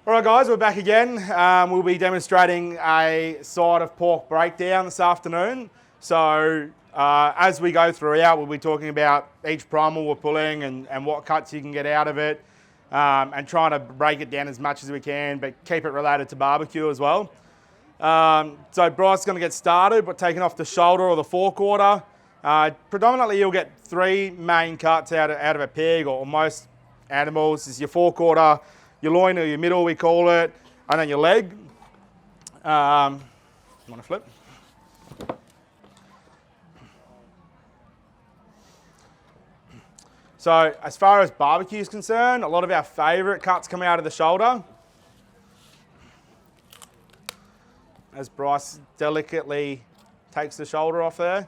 All right, guys, we're back again. We'll be demonstrating a side of pork breakdown this afternoon. So as we go throughout, we'll be talking about each primal we're pulling and what cuts you can get out of it, and trying to break it down as much as we can, but keep it related to barbecue as well. So Bryce is going to get started, but taking off the shoulder or the forequarter. Predominantly, you'll get three main cuts out of a pig or most animals. Is your forequarter, your loin or your middle, we call it, and then your leg. You want to flip? So as far as barbecue is concerned, a lot of our favourite cuts come out of the shoulder. As Bryce delicately takes the shoulder off there.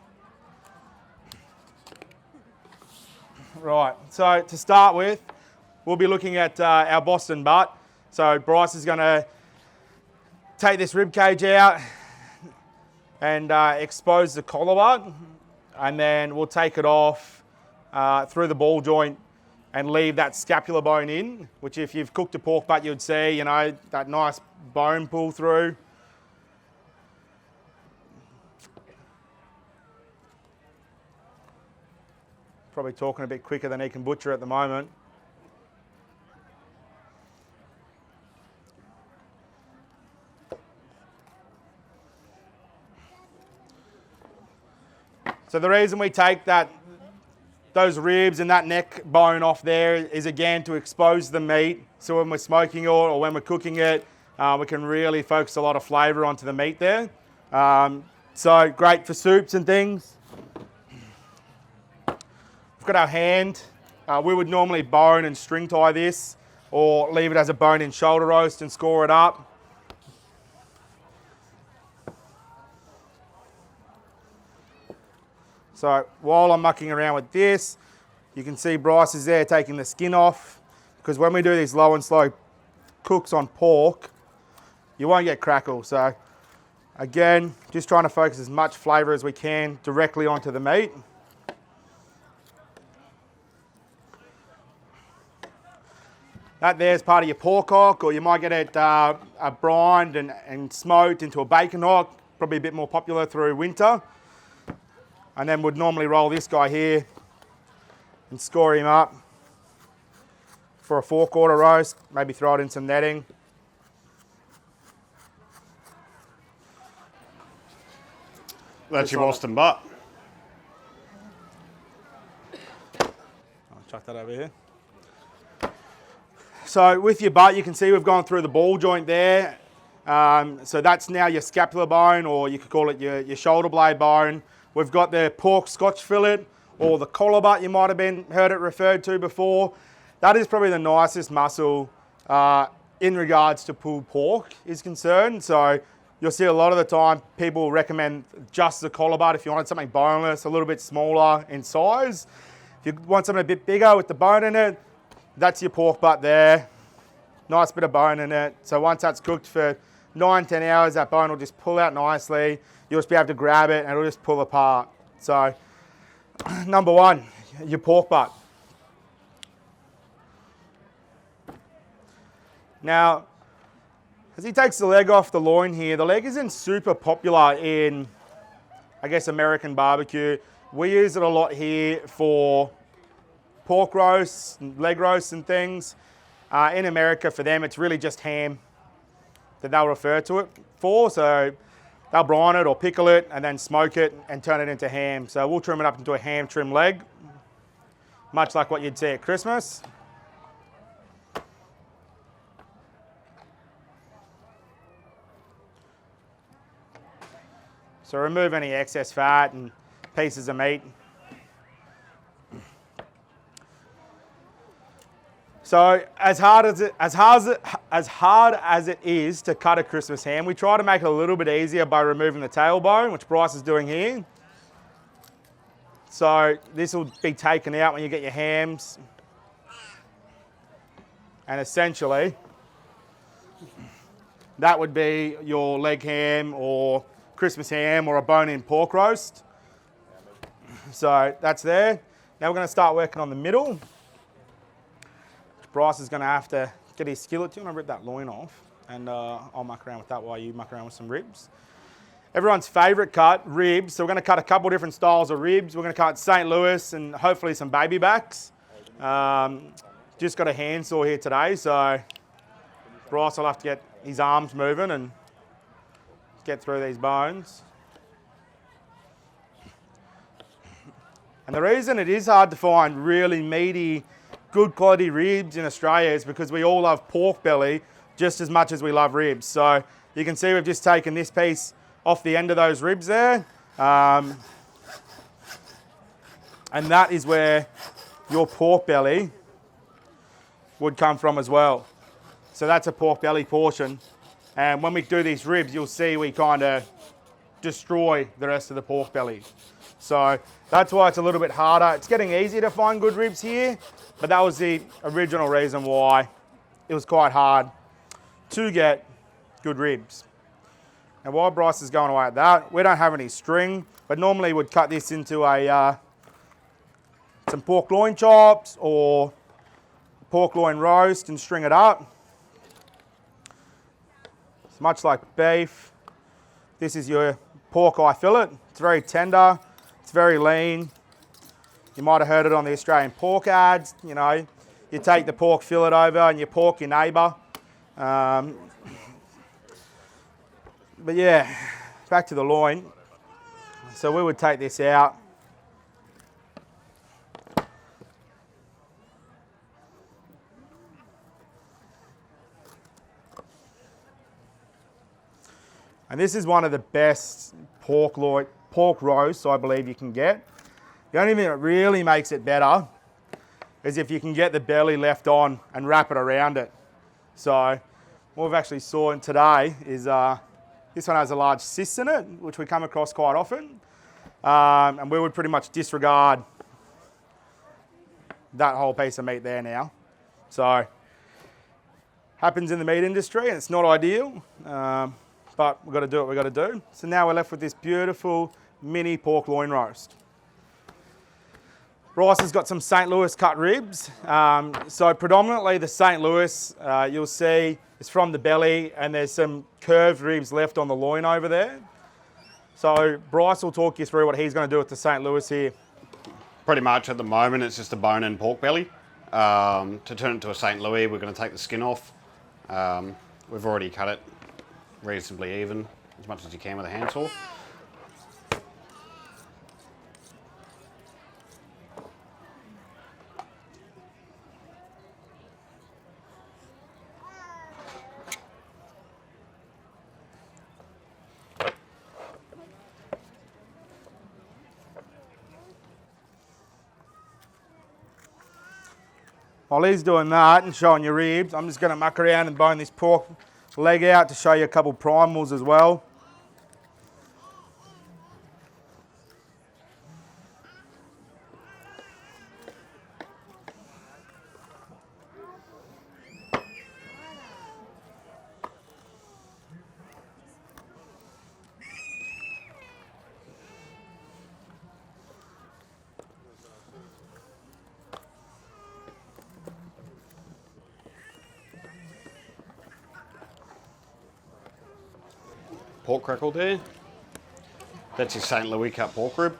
Right, so to start with, we'll be looking at our Boston butt. So Bryce is going to take this rib cage out and expose the collar butt, and then we'll take it off through the ball joint and leave that scapular bone in, which if you've cooked a pork butt, you'd see, you know, that nice bone pull through. Probably talking a bit quicker than he can butcher at the moment. So the reason we take those ribs and that neck bone off there is again to expose the meat. So when we're smoking it or when we're cooking it, we can really focus a lot of flavour onto the meat there. So great for soups and things. We've got our hand. We would normally bone and string tie this or leave it as a bone-in shoulder roast and score it up. So while I'm mucking around with this, you can see Bryce is there taking the skin off, because when we do these low and slow cooks on pork, you won't get crackle. So again, just trying to focus as much flavour as we can directly onto the meat. That there's part of your pork hock, or you might get it brined and smoked into a bacon hock, probably a bit more popular through winter. And then we'd normally roll this guy here and score him up for a forequarter roast, maybe throw it in some netting. That's your Boston butt. I'll chuck that over here. So with your butt, you can see we've gone through the ball joint there. So that's now your scapular bone, or you could call it your shoulder blade bone. We've got the pork scotch fillet, or the collar butt you might have heard it referred to before. That is probably the nicest muscle in regards to pulled pork is concerned. So you'll see a lot of the time people recommend just the collar butt if you wanted something boneless, a little bit smaller in size. If you want something a bit bigger with the bone in it, that's your pork butt there. Nice bit of bone in it. So once that's cooked for 9-10 hours, that bone will just pull out nicely. You'll just be able to grab it and it'll just pull apart. So number one, your pork butt. Now, as he takes the leg off the loin here, the leg isn't super popular in, I guess, American barbecue. We use it a lot here for pork roasts, leg roasts and things. In America, for them, it's really just ham that they'll refer to it for. So they'll brine it or pickle it and then smoke it and turn it into ham. So we'll trim it up into a ham trim leg, much like what you'd see at Christmas. So remove any excess fat and pieces of meat. So as hard as it is to cut a Christmas ham, we try to make it a little bit easier by removing the tailbone, which Bryce is doing here. So this will be taken out when you get your hams. And essentially, that would be your leg ham or Christmas ham or a bone-in pork roast. So that's there. Now we're going to start working on the middle. Bryce is going to have to get his skillet. Do you want to rip that loin off? And I'll muck around with that while you muck around with some ribs. Everyone's favourite cut, ribs. So we're going to cut a couple different styles of ribs. We're going to cut St. Louis and hopefully some baby backs. Just got a handsaw here today, so Bryce will have to get his arms moving and get through these bones. And the reason it is hard to find really meaty, good quality ribs in Australia is because we all love pork belly just as much as we love ribs. So you can see we've just taken this piece off the end of those ribs there. And that is where your pork belly would come from as well. So that's a pork belly portion. And when we do these ribs, you'll see we kind of destroy the rest of the pork belly. So that's why it's a little bit harder. It's getting easier to find good ribs here, but that was the original reason why it was quite hard to get good ribs. Now while Bryce is going away at that, we don't have any string, but normally we'd cut this into some pork loin chops or pork loin roast and string it up. It's much like beef. This is your pork eye fillet. It's very tender. It's very lean. You might have heard it on the Australian pork ads. You know, you take the pork fillet over and you pork your neighbour. But yeah, back to the loin. So we would take this out. And this is one of the best pork roasts I believe you can get. The only thing that really makes it better is if you can get the belly left on and wrap it around it. So what we've actually saw today is this one has a large cyst in it, which we come across quite often. And we would pretty much disregard that whole piece of meat there now. So happens in the meat industry and it's not ideal. But we've got to do what we've got to do. So now we're left with this beautiful mini pork loin roast. Bryce has got some St. Louis cut ribs. So predominantly the St. Louis, you'll see, is from the belly and there's some curved ribs left on the loin over there. So Bryce will talk you through what he's going to do with the St. Louis here. Pretty much at the moment it's just a bone and pork belly. To turn it to a St. Louis, we're going to take the skin off. We've already cut it reasonably even, as much as you can with a handsaw. While he's doing that and showing your ribs, I'm just going to muck around and bone this pork leg out to show you a couple primals as well. Pork crackle there. That's your St. Louis cut pork rib.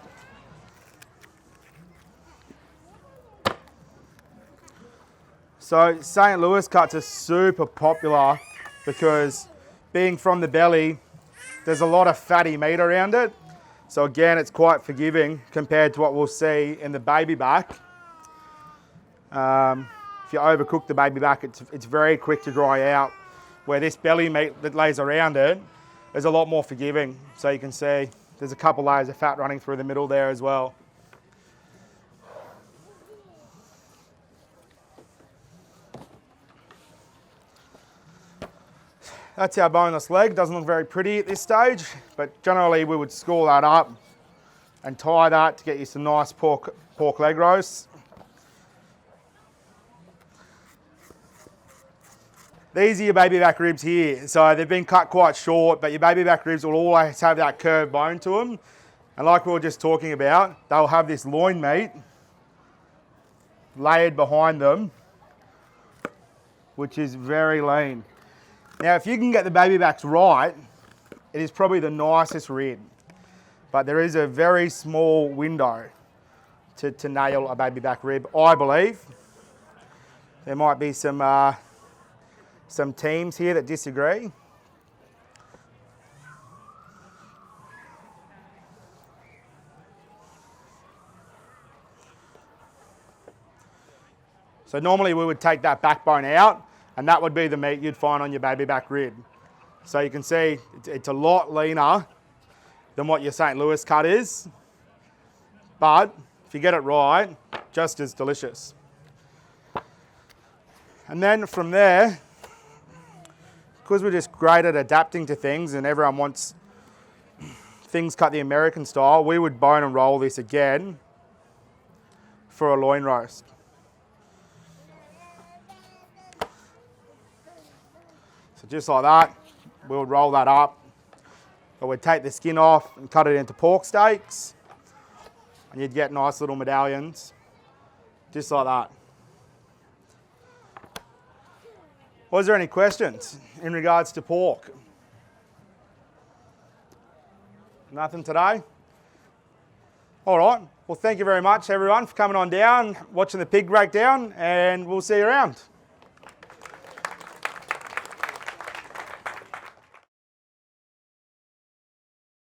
So St. Louis cuts are super popular because being from the belly, there's a lot of fatty meat around it. So again, it's quite forgiving compared to what we'll see in the baby back. If you overcook the baby back, it's very quick to dry out. Where this belly meat that lays around it is a lot more forgiving. So you can see there's a couple layers of fat running through the middle there as well. That's our boneless leg. Doesn't look very pretty at this stage, but generally we would score that up and tie that to get you some nice pork leg roasts. These are your baby back ribs here. So they've been cut quite short, but your baby back ribs will always have that curved bone to them. And like we were just talking about, they'll have this loin meat layered behind them which is very lean. Now, if you can get the baby backs right, it is probably the nicest rib. But there is a very small window to nail a baby back rib, I believe. There might be some teams here that disagree. So normally we would take that backbone out, and that would be the meat you'd find on your baby back rib. So you can see it's a lot leaner than what your St. Louis cut is, but if you get it right, just as delicious. And then from there, because we're just great at adapting to things and everyone wants things cut the American style, we would bone and roll this again for a loin roast. So just like that, we would roll that up. But we'd take the skin off and cut it into pork steaks. And you'd get nice little medallions, just like that. Was there any questions in regards to pork? Nothing today? All right. Well, thank you very much, everyone, for coming on down, watching the pig breakdown, and we'll see you around.